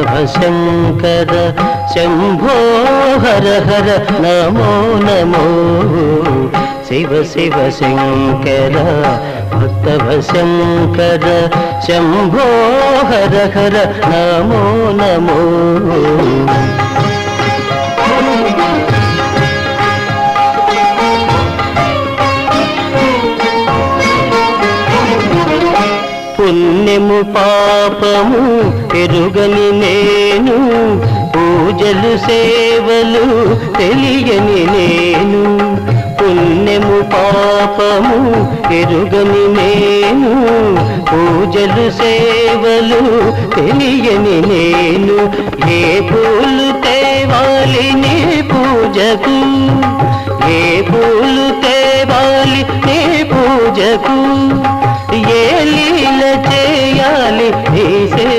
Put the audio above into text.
भक्तभशङ्कर शम्भो हर हर नमो नमो शिव शिव शङ्कर भक्तभशङ्कर शम्भो हर हर नमो नमो పుణ్యము పాపము ఎరుగని నేను పూజలు సేవలు తెలియని నేను పుణ్యము పాపము ఎరుగని నేను పూజలు సేవలు తెలియని నేను ఏ పూలు తేవాలి నీ పూజకు ఏ పూలు తేవాలి నీ పూజకు ఏ లీల చేయాలి